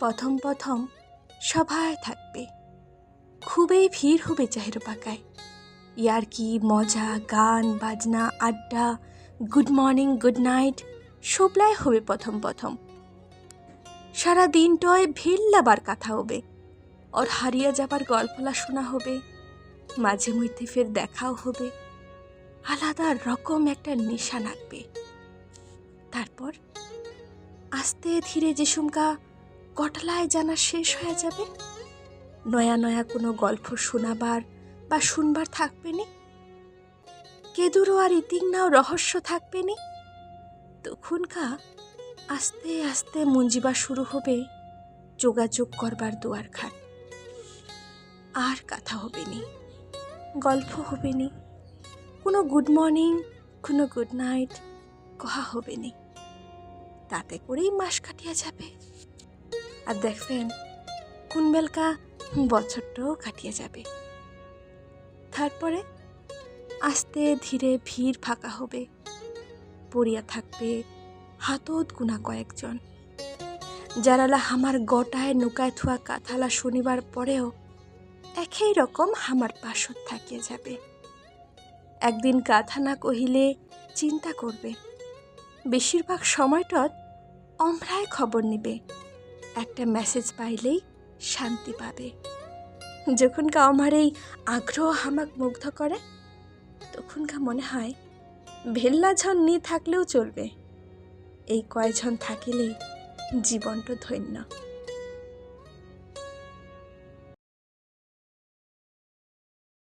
প্রথম প্রথম সবাই থাকবে, খুবই ভিড় হবে চাহের পাকায়। ইয়ার্কি, মজা, গান বাজনা, আড্ডা, গুড মর্নিং গুড নাইট সবলাই হবে প্রথম প্রথম। সারা দিনটায় ভিল্লাবার কথা হবে, ওর হারিয়ে যাবার গল্পলা শোনা হবে, মাঝে মধ্যে ফের দেখাও হবে, আলাদা রকম একটা নেশা লাগবে। তারপর আস্তে ধীরে যেসুমকা কটলায় জানা শেষ হয়ে যাবে, নয়া নয়া কোনো গল্প শোনাবার বা শুনবার থাকবে নি, কেদুরও আর ইতিংনাও রহস্য থাকবে নি। তখনকা আস্তে আস্তে মঞ্জিবা শুরু হবে যোগাযোগ করবার দুয়ার ঘাট। আর কথা হবে নি, গল্প হবে নি, কোনো গুড মর্নিং কোনো গুড নাইট কহা হবে নি। তাতে করেই মাস কাটিয়া যাবে, আর দেখবেন কোন বেলকা বছরটাও কাটিয়ে যাবে। তারপরে আস্তে ধীরে ভিড় ফাঁকা হবে, পড়িয়া থাকবে হাতত গুনা কয়েকজন, যারালা হামার গটায় নুকায় থুয়া কাথালা শনিবার পরেও একই রকম হামার পাশত থাকিয়ে যাবে। একদিন কাথা না কহিলে চিন্তা করবে, বেশিরভাগ সময়টত অমরাই খবর নিবে, একটা মেসেজ পাইলেই শান্তি পাবে। যখনকা আমার এই আগ্রহ হামাক মুগ্ধ করে, তখনকা মনে হয় ভেল্লাঝন নিয়ে থাকলেও চলবে, এই কয়জন থাকিলেই জীবনটা ধন্য।